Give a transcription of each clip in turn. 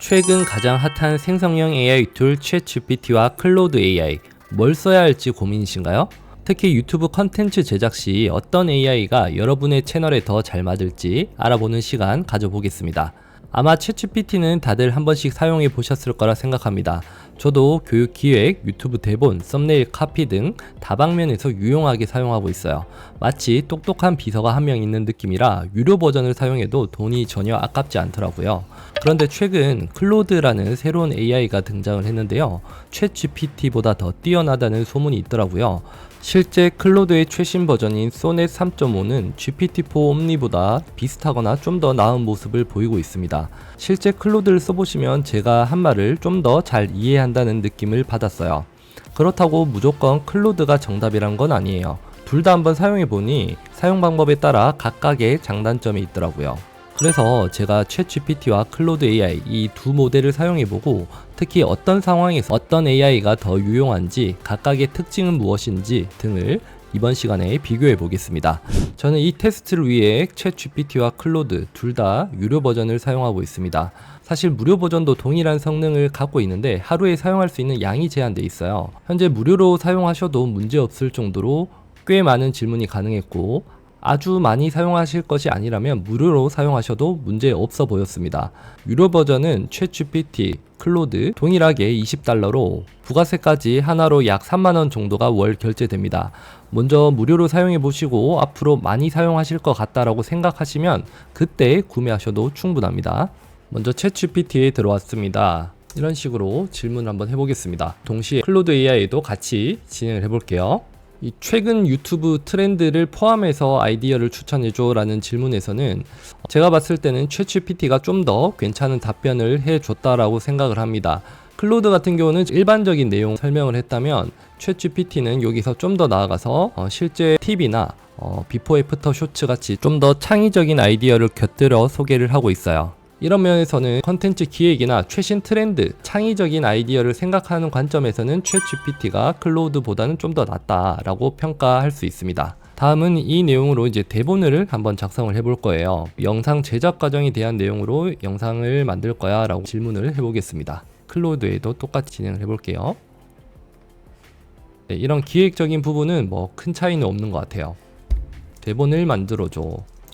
최근 가장 핫한 생성형 AI 툴 챗GPT와 클로드 AI, 뭘 써야 할지 고민이신가요? 특히 유튜브 컨텐츠 제작 시 어떤 AI가 여러분의 채널에 더 잘 맞을지 알아보는 시간 가져보겠습니다. 아마 챗GPT는 다들 한 번씩 사용해 보셨을 거라 생각합니다. 저도 교육 기획, 유튜브 대본, 썸네일 카피 등 다방면에서 유용하게 사용하고 있어요. 마치 똑똑한 비서가 한 명 있는 느낌이라 유료 버전을 사용해도 돈이 전혀 아깝지 않더라고요. 그런데 최근 클로드라는 새로운 AI가 등장을 했는데요. 챗GPT보다 더 뛰어나다는 소문이 있더라고요. 실제 클로드의 최신 버전인 소넷 3.5는 GPT-4 옴니보다 비슷하거나 좀 더 나은 모습을 보이고 있습니다. 실제 클로드를 써보시면 제가 한 말을 좀 더 잘 이해한다는 느낌을 받았어요. 그렇다고 무조건 클로드가 정답이란 건 아니에요. 둘 다 한번 사용해보니 사용 방법에 따라 각각의 장단점이 있더라고요. 그래서 제가 챗GPT와 클로드 AI 이 두 모델을 사용해보고 특히 어떤 상황에서 어떤 AI가 더 유용한지 각각의 특징은 무엇인지 등을 이번 시간에 비교해 보겠습니다. 저는 이 테스트를 위해 챗GPT와 클로드 둘 다 유료 버전을 사용하고 있습니다. 사실 무료 버전도 동일한 성능을 갖고 있는데 하루에 사용할 수 있는 양이 제한되어 있어요. 현재 무료로 사용하셔도 문제없을 정도로 꽤 많은 질문이 가능했고 아주 많이 사용하실 것이 아니라면 무료로 사용하셔도 문제 없어 보였습니다. 유료 버전은 챗GPT, 클로드 동일하게 $20로 부가세까지 하나로 약 3만원 정도가 월 결제됩니다. 먼저 무료로 사용해 보시고 앞으로 많이 사용하실 것 같다라고 생각하시면 그때 구매하셔도 충분합니다. 먼저 챗GPT에 들어왔습니다. 이런 식으로 질문을 한번 해보겠습니다. 동시에 클로드 AI도 같이 진행을 해볼게요. 이 최근 유튜브 트렌드를 포함해서 아이디어를 추천해줘 라는 질문에서는 제가 봤을 때는 챗GPT가 좀 더 괜찮은 답변을 해줬다라고 생각을 합니다. 클로드 같은 경우는 일반적인 내용 설명을 했다면 챗GPT는 여기서 좀 더 나아가서 실제 팁이나 비포 애프터 쇼츠 같이 좀 더 창의적인 아이디어를 곁들여 소개를 하고 있어요. 이런 면에서는 컨텐츠 기획이나 최신 트렌드, 창의적인 아이디어를 생각하는 관점에서는 챗GPT가 클로드보다는 좀 더 낫다라고 평가할 수 있습니다. 다음은 이 내용으로 이제 대본을 한번 작성을 해볼 거예요. 영상 제작 과정에 대한 내용으로 영상을 만들 거야 라고 질문을 해보겠습니다. 클로드에도 똑같이 진행을 해볼게요. 네, 이런 기획적인 부분은 뭐 큰 차이는 없는 것 같아요. 대본을 만들어줘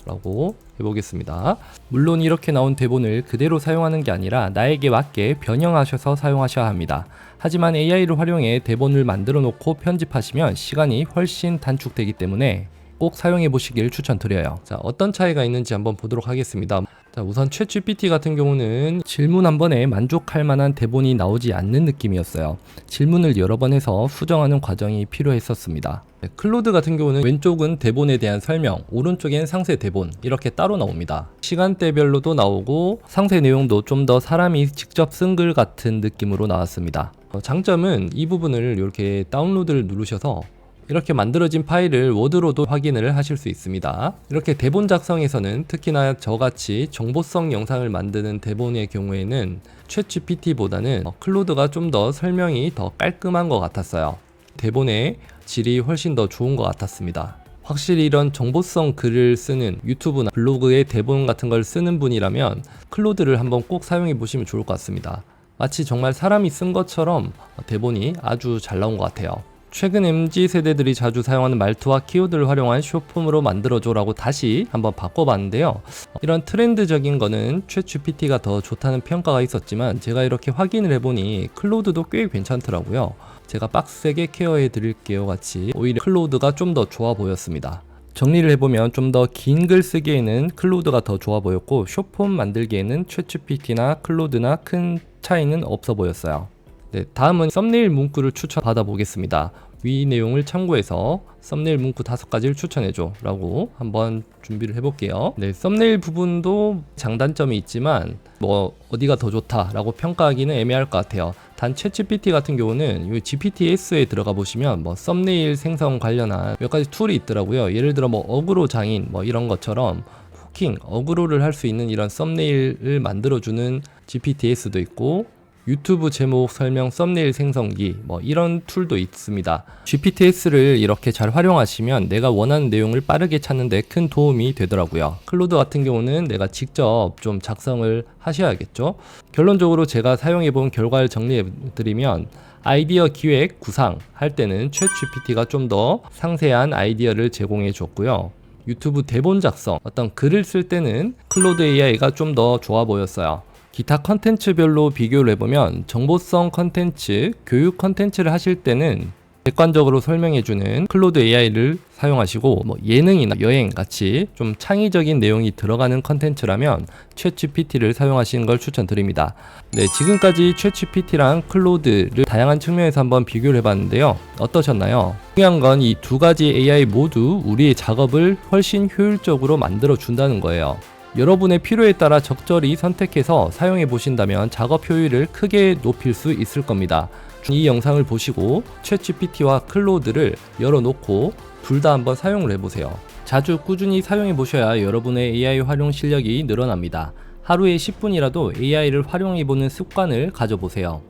라고 해보겠습니다. 물론 이렇게 나온 대본을 그대로 사용하는 게 아니라 나에게 맞게 변형하셔서 사용하셔야 합니다. 하지만 AI를 활용해 대본을 만들어 놓고 편집하시면 시간이 훨씬 단축되기 때문에 꼭 사용해 보시길 추천드려요. 자, 어떤 차이가 있는지 한번 보도록 하겠습니다. 자, 우선 챗GPT 같은 경우는 질문 한 번에 만족할 만한 대본이 나오지 않는 느낌이었어요. 질문을 여러 번 해서 수정하는 과정이 필요했었습니다. 클로드 같은 경우는 왼쪽은 대본에 대한 설명, 오른쪽엔 상세 대본 이렇게 따로 나옵니다. 시간대별로도 나오고 상세 내용도 좀 더 사람이 직접 쓴 글 같은 느낌으로 나왔습니다. 장점은 이 부분을 이렇게 다운로드를 누르셔서 이렇게 만들어진 파일을 워드로도 확인을 하실 수 있습니다. 이렇게 대본 작성에서는 특히나 저같이 정보성 영상을 만드는 대본의 경우에는 챗GPT보다는 클로드가 좀 더 설명이 더 깔끔한 것 같았어요. 대본의 질이 훨씬 더 좋은 것 같았습니다. 확실히 이런 정보성 글을 쓰는 유튜브나 블로그의 대본 같은 걸 쓰는 분이라면 클로드를 한번 꼭 사용해 보시면 좋을 것 같습니다. 마치 정말 사람이 쓴 것처럼 대본이 아주 잘 나온 것 같아요. 최근 MZ 세대들이 자주 사용하는 말투와 키워드를 활용한 숏폼으로 만들어줘라고 다시 한번 바꿔봤는데요. 이런 트렌드적인 거는 챗GPT가 더 좋다는 평가가 있었지만 제가 이렇게 확인을 해보니 클로드도 꽤 괜찮더라고요. 제가 빡세게 케어해 드릴게요 같이 오히려 클로드가 좀 더 좋아 보였습니다. 정리를 해보면 좀 더 긴 글 쓰기에는 클로드가 더 좋아 보였고 숏폼 만들기에는 챗GPT나 클로드나 큰 차이는 없어 보였어요. 네, 다음은 썸네일 문구를 추천받아 보겠습니다. 위 내용을 참고해서 썸네일 문구 5가지를 추천해줘 라고 한번 준비를 해볼게요. 네, 썸네일 부분도 장단점이 있지만 뭐 어디가 더 좋다 라고 평가하기는 애매할 것 같아요. 단 챗GPT 같은 경우는 이 GPTS에 들어가 보시면 뭐 썸네일 생성 관련한 몇 가지 툴이 있더라고요. 예를 들어 뭐 어그로 장인 뭐 이런 것처럼 후킹, 어그로를 할 수 있는 이런 썸네일을 만들어주는 GPTS도 있고 유튜브 제목 설명 썸네일 생성기 이런 툴도 있습니다. GPTS를 이렇게 잘 활용하시면 내가 원하는 내용을 빠르게 찾는 데 큰 도움이 되더라고요. 클로드 같은 경우는 내가 직접 좀 작성을 하셔야겠죠. 결론적으로 제가 사용해 본 결과를 정리해 드리면 아이디어 기획, 구상 할 때는 챗GPT가 좀 더 상세한 아이디어를 제공해 줬고요. 유튜브 대본 작성, 어떤 글을 쓸 때는 클로드 AI가 좀 더 좋아 보였어요. 기타 컨텐츠별로 비교를 해보면 정보성 컨텐츠, 교육 컨텐츠를 하실 때는 객관적으로 설명해주는 클로드 AI를 사용하시고 예능이나 여행 같이 좀 창의적인 내용이 들어가는 컨텐츠라면 챗GPT를 사용하시는 걸 추천드립니다. 네, 지금까지 챗GPT랑 클로드를 다양한 측면에서 한번 비교를 해봤는데요. 어떠셨나요? 중요한 건 이 두 가지 AI 모두 우리의 작업을 훨씬 효율적으로 만들어 준다는 거예요. 여러분의 필요에 따라 적절히 선택해서 사용해 보신다면 작업 효율을 크게 높일 수 있을 겁니다. 이 영상을 보시고 챗GPT와 클로드를 열어놓고 둘 다 한번 사용을 해보세요. 자주 꾸준히 사용해 보셔야 여러분의 AI 활용 실력이 늘어납니다. 하루에 10분이라도 AI를 활용해 보는 습관을 가져보세요.